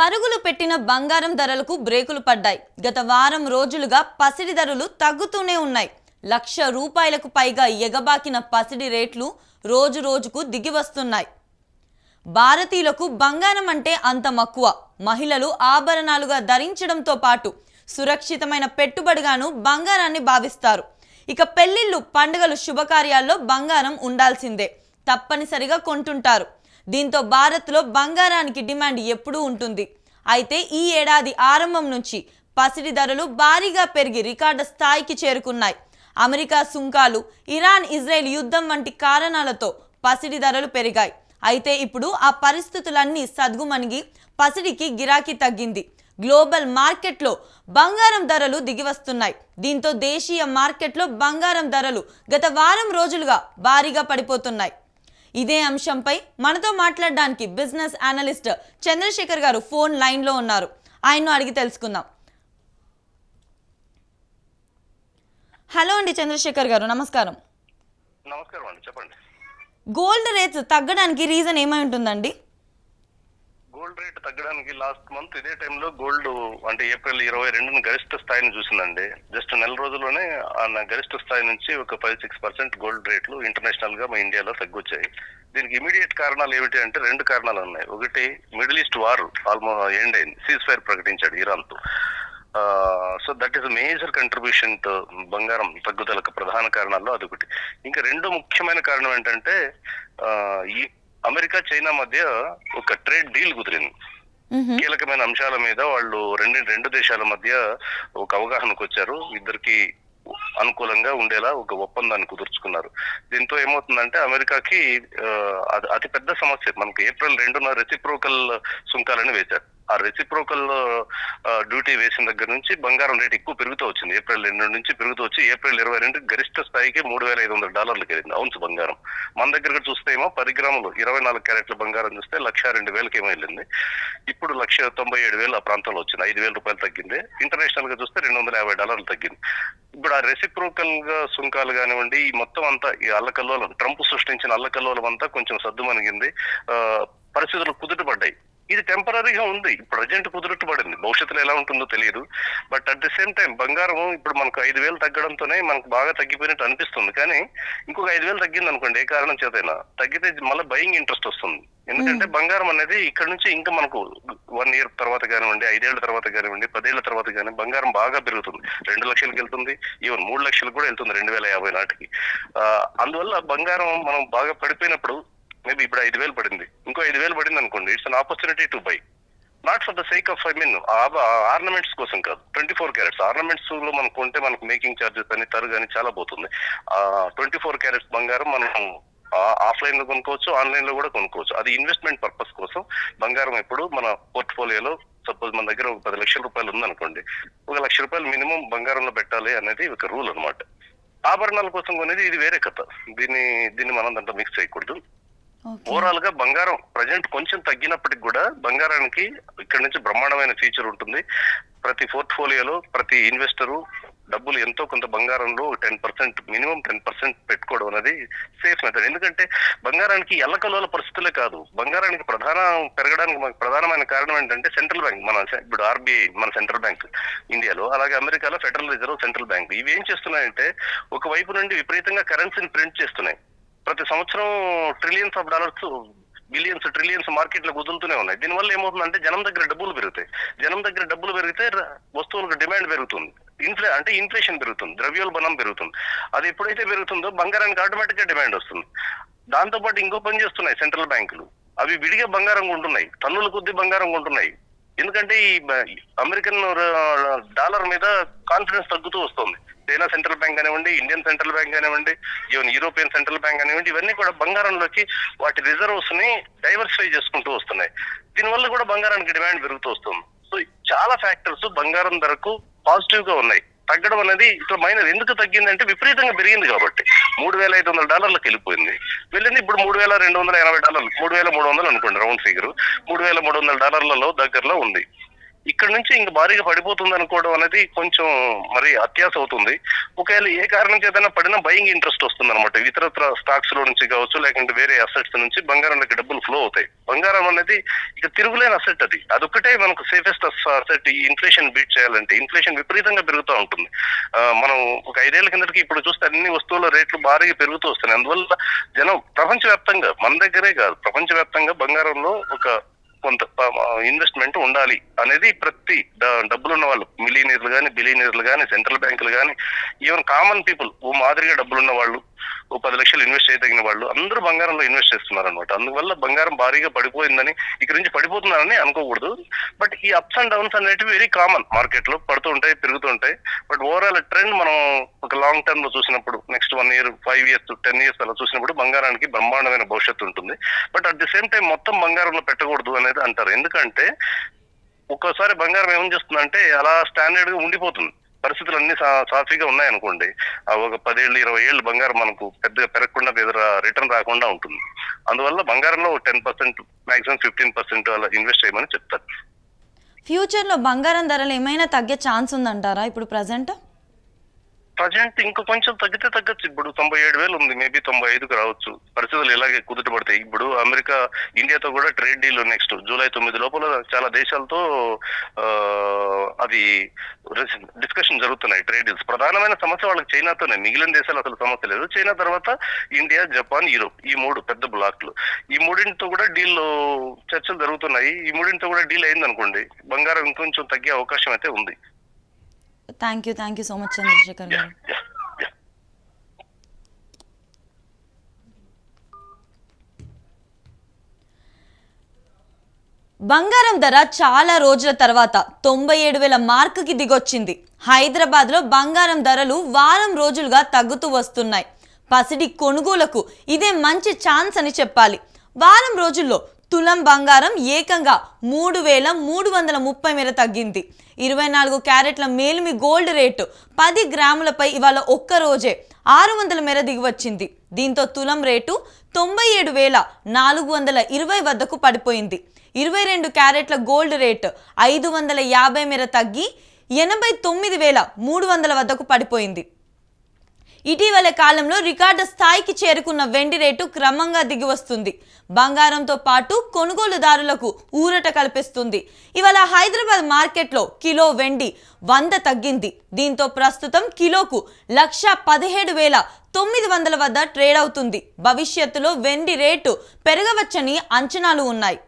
పరుగులు పెట్టిన బంగారం ధరలకు బ్రేకులు పడ్డాయి. గత వారం రోజులుగా పసిడి ధరలు తగ్గుతూనే ఉన్నాయి. ₹1,00,000కు పైగా ఎగబాకిన పసిడి రేట్లు రోజు రోజుకు దిగి వస్తున్నాయి. భారతీయులకు బంగారం అంటే అంత మక్కువ. మహిళలు ఆభరణాలుగా ధరించడంతో పాటు సురక్షితమైన పెట్టుబడిగాను బంగారాన్ని భావిస్తారు. ఇక పెళ్లిళ్ళు, పండుగలు, శుభకార్యాల్లో బంగారం ఉండాల్సిందే, తప్పనిసరిగా కొంటుంటారు. దీంతో భారత్లో బంగారానికి డిమాండ్ ఎప్పుడూ ఉంటుంది. అయితే ఈ ఏడాది ఆరంభం నుంచి పసిడి ధరలు భారీగా పెరిగి రికార్డు స్థాయికి చేరుకున్నాయి. అమెరికా సుంకాలు, ఇరాన్ ఇజ్రాయెల్ యుద్ధం వంటి కారణాలతో పసిడి ధరలు పెరిగాయి. అయితే ఇప్పుడు ఆ పరిస్థితులన్నీ సద్గుమణిగి పసిడికి గిరాకీ తగ్గింది. గ్లోబల్ మార్కెట్లో బంగారం ధరలు దిగివస్తున్నాయి. దీంతో దేశీయ మార్కెట్లో బంగారం ధరలు గత వారం రోజులుగా భారీగా పడిపోతున్నాయి. ఇదే అంశంపై మనతో మాట్లాడడానికి బిజినెస్ అనలిస్ట్ చంద్రశేఖర్ గారు ఫోన్ లైన్లో ఉన్నారు. ఆయన్ను అడిగి తెలుసుకుందాం. హలో అండి చంద్రశేఖర్ గారు, నమస్కారం. నమస్కారం అండి, చెప్పండి. గోల్డ్ రేట్స్ తగ్గడానికి రీజన్ ఏమై ఉంటుందండి? గోల్డ్ రేట్ తగ్గడానికి లాస్ట్ మంత్ ఇదే టైంలో గోల్డ్ అంటే ఏప్రిల్ 22న గరిష్ట స్థాయిని చూసిందండి. జస్ట్ నెల రోజుల్లోనే ఆ గరిష్ట స్థాయి నుంచి ఒక 5-6% గోల్డ్ రేట్లు ఇంటర్నేషనల్ గా మా ఇండియాలో తగ్గొచ్చాయి. దీనికి ఇమీడియట్ కారణాలు ఏమిటి అంటే 2 కారణాలు ఉన్నాయి. ఒకటి, middle east war almost end అయింది, సీజ్ ఫైర్ ప్రకటించాడు ఇరాన్తో. So that is major contribution to బంగారం తగ్గుదలకు ప్రధాన కారణాల్లో అదొకటి. ఇంకా రెండో ముఖ్యమైన కారణం ఏంటంటే ఈ అమెరికా చైనా మధ్య ఒక ట్రేడ్ డీల్ కుదిరింది. కీలకమైన అంశాల మీద వాళ్ళు రెండు దేశాల మధ్య ఒక అవగాహనకు వచ్చారు. ఇద్దరికి అనుకూలంగా ఉండేలా ఒక ఒప్పందాన్ని కుదుర్చుకున్నారు. దీంతో ఏమవుతుందంటే అమెరికాకి అతి పెద్ద సమస్య, మనకి ఏప్రిల్ 2న రెసిప్రోకల్ సుంకాలని వేశారు. ఆ రెసిప్రోకల్ డ్యూటీ వేసిన దగ్గర నుంచి బంగారం రేట్ ఎక్కువ పెరుగుతూ వచ్చింది. ఏప్రిల్ 2 నుంచి పెరుగుతూ వచ్చి ఏప్రిల్ 22 గరిష్ట స్థాయికి $3,500 వెళ్ళింది ఔన్స్ బంగారం. మన దగ్గర చూస్తే ఏమో 10 గ్రాములు 24 క్యారెట్ల బంగారం చూస్తే ₹1,02,000 ఏమో వెళ్ళింది. ఇప్పుడు $1,97,000 ఆ ప్రాంతంలో వచ్చింది, ₹5,000 తగ్గింది. ఇంటర్నేషనల్ గా చూస్తే $250 తగ్గింది. ఇప్పుడు ఆ రెసిప్రోకల్ గా సుంకాలు కానివ్వండి, ఈ మొత్తం అంతా ఈ అల్లకల్లోలం, ట్రంప్ సృష్టించిన అల్లకల్లోలం అంతా కొంచెం సద్దుమణిగింది. పరిస్థితులు కుదుటపడ్డాయి. ఇది టెంపరీగా ఉంది, ప్రజెంట్ కుదురుట్టు పడింది. భవిష్యత్తులో ఎలా ఉంటుందో తెలియదు. But at the same time బంగారం ఇప్పుడు మనకు 5,000 తగ్గడంతోనే మనకు బాగా తగ్గిపోయినట్టు అనిపిస్తుంది. కానీ ఇంకొక 5,000 తగ్గింది అనుకోండి, ఏ కారణం చేతైనా తగ్గితే మళ్ళీ బయింగ్ ఇంట్రెస్ట్ వస్తుంది. ఎందుకంటే బంగారం అనేది ఇక్కడ నుంచి ఇంకా మనకు 1 ఇయర్ తర్వాత కానివ్వండి, 5 ఏళ్ల తర్వాత కానివ్వండి, 10 ఏళ్ల తర్వాత కానీ బంగారం బాగా పెరుగుతుంది. 2 లక్షలకు వెళ్తుంది, ఈవెన్ 3 లక్షలకు కూడా వెళ్తుంది 2050 నాటికి. అందువల్ల బంగారం మనం బాగా పడిపోయినప్పుడు మేబీ ఇప్పుడు 5,000 పడింది, ఇంకో 5,000 పడింది అనుకోండి, it's an opportunity to buy. Not for the sake of ornaments కోసం కాదు. 24 క్యారెట్స్ ఆర్నమెంట్స్ లో మనకు కొంటే మనకు మేకింగ్ ఛార్జెస్ అని తరుగు అని చాలా పోతుంది. 24 క్యారెట్స్ బంగారం మనం ఆఫ్లైన్ లో కొనుక్కోవచ్చు, ఆన్లైన్ లో కూడా కొనుక్కోవచ్చు. అది ఇన్వెస్ట్మెంట్ పర్పస్ కోసం బంగారం ఎప్పుడు మన పోర్ట్ఫోలియోలో, సపోజ్ మన దగ్గర ఒక ₹10,00,000 ఉందనుకోండి, ఒక ₹1,00,000 మినిమం బంగారంలో పెట్టాలి అనేది ఒక రూల్ అనమాట. ఆభరణాల కోసం కొనేది ఇది వేరే కథ. దీన్ని మనం దాంట్లో మిక్స్ చేయకూడదు. ఓవరాల్ గా బంగారం ప్రజెంట్ కొంచెం తగ్గినప్పటికి కూడా బంగారానికి ఇక్కడ నుంచి బ్రహ్మాండమైన ఫ్యూచర్ ఉంటుంది. ప్రతి పోర్ట్ఫోలియోలో ప్రతి ఇన్వెస్టరు డబ్బులు ఎంతో కొంత బంగారంలో 10% మినిమం 10% పెట్టుకోవడం అనేది సేఫ్ మెథడ్. ఎందుకంటే బంగారానికి ఎల్లకల్లోల పరిస్థితులే కాదు, బంగారానికి పెరగడానికి ప్రధానమైన కారణం ఏంటంటే సెంట్రల్ బ్యాంక్. ఇప్పుడు RBI మన సెంట్రల్ బ్యాంక్ ఇండియాలో, అలాగే అమెరికాలో ఫెడరల్ రిజర్వ్ సెంట్రల్ బ్యాంక్. ఇవి ఏం చేస్తున్నాయంటే ఒకవైపు నుండి విపరీతంగా కరెన్సీని ప్రింట్ చేస్తున్నాయి. ప్రతి సంవత్సరం $ట్రిలియన్స్, బిలియన్స్, ట్రిలియన్స్ మార్కెట్ లో కుదులుతూనే ఉన్నాయి. దీనివల్ల ఏమవుతుందంటే జనం దగ్గర డబ్బులు పెరుగుతాయి. జనం దగ్గర డబ్బులు పెరిగితే వస్తువులకు డిమాండ్ పెరుగుతుంది, ఇన్ఫ్లేషన్ పెరుగుతుంది, ద్రవ్యోల్బణం పెరుగుతుంది. అది ఎప్పుడైతే పెరుగుతుందో బంగారానికి ఆటోమేటిక్ గా డిమాండ్ వస్తుంది. దాంతో పాటు ఇంకో పని చేస్తున్నాయి సెంట్రల్ బ్యాంకులు, అవి విడిగా బంగారం కొంటున్నాయి, టన్నుల కొద్ది బంగారం కొంటున్నాయి. ఎందుకంటే ఈ అమెరికన్ డాలర్ మీద కాన్ఫిడెన్స్ తగ్గుతూ వస్తుంది. చైనా సెంట్రల్ బ్యాంక్ కానివ్వండి, ఇండియన్ సెంట్రల్ బ్యాంక్ కానివ్వండి, ఈవెన్ యూరోపియన్ సెంట్రల్ బ్యాంక్ కానివ్వండి, ఇవన్నీ కూడా బంగారంలోకి వాటి రిజర్వ్స్ ని డైవర్సిఫై చేసుకుంటూ వస్తున్నాయి. దీనివల్ల కూడా బంగారానికి డిమాండ్ పెరుగుతూ వస్తుంది. సో చాలా ఫ్యాక్టర్స్ బంగారం ధరకు పాజిటివ్ గా ఉన్నాయి. తగ్గడం అనేది ఇట్లా మైనర్. ఎందుకు తగ్గిందంటే విపరీతంగా పెరిగింది కాబట్టి. $3,500 వెళ్ళిపోయింది, వెళ్ళింది. ఇప్పుడు $3,280, $3,300 అనుకోండి రౌండ్ ఫిగర్, $3,300 దగ్గరలో ఉంది. ఇక్కడ నుంచి ఇంక భారీగా పడిపోతుంది అనుకోవడం అనేది కొంచెం మరి అత్యాశ అవుతుంది. ఒకవేళ ఏ కారణం చేతైనా పడినా బయింగ్ ఇంట్రెస్ట్ వస్తుంది అనమాట. ఇతరత్ర స్టాక్స్ లో నుంచి కావచ్చు, లేకుంటే వేరే అసెట్స్ నుంచి బంగారంలోకి డబ్బులు ఫ్లో అవుతాయి. బంగారం అనేది ఇక తిరుగులేని అసెట్. అదొక్కటే మనకు సేఫెస్ట్ అసెట్. ఈ ఇన్ఫ్లేషన్ బీట్ చేయాలంటే ఇన్ఫ్లేషన్ విపరీతంగా పెరుగుతూ ఉంటుంది. మనం ఒక 5 ఏళ్ల కిందకి ఇప్పుడు చూస్తే అన్ని వస్తువుల రేట్లు భారీగా పెరుగుతూ వస్తున్నాయి. అందువల్ల జనం ప్రపంచవ్యాప్తంగా, మన దగ్గరే కాదు ప్రపంచవ్యాప్తంగా బంగారంలో ఒక కొంత ఇన్వెస్ట్మెంట్ ఉండాలి అనేది ప్రతి డబ్బులు ఉన్న వాళ్ళు, మిలియనీర్లు కానీ, బిలియనీర్లు కానీ, సెంట్రల్ బ్యాంకులు కానీ, ఈవెన్ కామన్ పీపుల్ ఓ మాదిరిగా డబ్బులున్న వాళ్ళు, ఓ 10 లక్షలు ఇన్వెస్ట్ చేయదగిన వాళ్ళు అందరూ బంగారంలో ఇన్వెస్ట్ చేస్తున్నారు అనమాట. అందువల్ల బంగారం భారీగా పడిపోయిందని, ఇక్కడి నుంచి పడిపోతున్నారని అనుకోకూడదు. బట్ ఈ అప్స్ అండ్ డౌన్స్ అనేటివి వెరీ కామన్. మార్కెట్ లో పడుతూ ఉంటాయి, పెరుగుతూ ఉంటాయి. బట్ ఓవరాల్ ట్రెండ్ మనం ఒక లాంగ్ టర్మ్ లో చూసినప్పుడు, నెక్స్ట్ 1 year, 5 years, 10 years అలా చూసినప్పుడు బంగారానికి బ్రహ్మాండమైన భవిష్యత్తు ఉంటుంది. But at the same time మొత్తం బంగారంలో పెట్టకూడదు అనేది అంటారు. ఎందుకంటే ఒక్కోసారి బంగారం ఏం చేస్తుందంటే అలా స్టాండర్డ్ గా ఉండిపోతుంది. పరిస్థితులు అన్ని సాఫీగా ఉన్నాయనుకోండి, ఒక 10 ఏళ్ళు 20 ఏళ్ళు బంగారం మనకు పెద్దగా పెరగకుండా రిటర్న్ రాకుండా ఉంటుంది. అందువల్ల బంగారంలో 10%, మాక్సిమం 15% అలా ఇన్వెస్ట్ చేయమని చెప్తారు. ఫ్యూచర్లో బంగారం ధరలు ఏమైనా తగ్గే ఛాన్స్ ఉందంటారా ఇప్పుడు ప్రజెంట్ ఇంకో కొంచెం తగ్గితే తగ్గచ్చు. ఇప్పుడు 97,000 ఉంది, మేబీ 95కి రావచ్చు. పరిస్థితులు ఇలాగే కుదుట పడతాయి. ఇప్పుడు అమెరికా ఇండియాతో కూడా ట్రేడ్ డీల్ నెక్స్ట్ జూలై 9 లోపల చాలా దేశాలతో అది డిస్కషన్ జరుగుతున్నాయి, ట్రేడ్ డీల్స్. ప్రధానమైన సమస్య వాళ్ళకి చైనాతోనే. మిగిలిన దేశాలు అసలు సమస్య లేదు. చైనా తర్వాత ఇండియా, జపాన్, యూరోప్, ఈ 3 పెద్ద బ్లాక్లు. ఈ మూడింటితో కూడా డీల్ చర్చలు జరుగుతున్నాయి. ఈ మూడింటితో కూడా డీల్ అయింది అనుకోండి, బంగారం ఇంకొంచెం తగ్గే అవకాశం అయితే ఉంది. Thank you so much Chandrasekhar గారు. బంగారం ధర చాలా రోజుల తర్వాత 97,000 మార్కుకి దిగొచ్చింది. హైదరాబాద్లో బంగారం ధరలు వారం రోజులుగా తగ్గుతూ వస్తున్నాయి. పసిడి కొనుగోలుకు ఇదే మంచి ఛాన్స్ అని చెప్పాలి. వారం రోజుల్లో తులం బంగారం ఏకంగా 3,330 మేర తగ్గింది. 24 క్యారెట్ల మేలిమి గోల్డ్ రేటు 10 గ్రాములపై ఇవాళ ఒక్కరోజే 600 మేర దిగివచ్చింది. దీంతో తులం రేటు 97,420 వద్దకు పడిపోయింది. 22 క్యారెట్ల గోల్డ్ రేటు 550 మేర తగ్గి 89,300 వద్దకు పడిపోయింది. ఇటీవల కాలంలో రికార్డు స్థాయికి చేరుకున్న వెండి రేటు క్రమంగా దిగి వస్తుంది. బంగారంతో పాటు కొనుగోలుదారులకు ఊరట కల్పిస్తుంది. ఇవాళ హైదరాబాద్ మార్కెట్లో కిలో వెండి 100 తగ్గింది. దీంతో ప్రస్తుతం కిలోకు 1,17,900 వద్ద ట్రేడ్ అవుతుంది. భవిష్యత్తులో వెండి రేటు పెరగవచ్చని అంచనాలు ఉన్నాయి.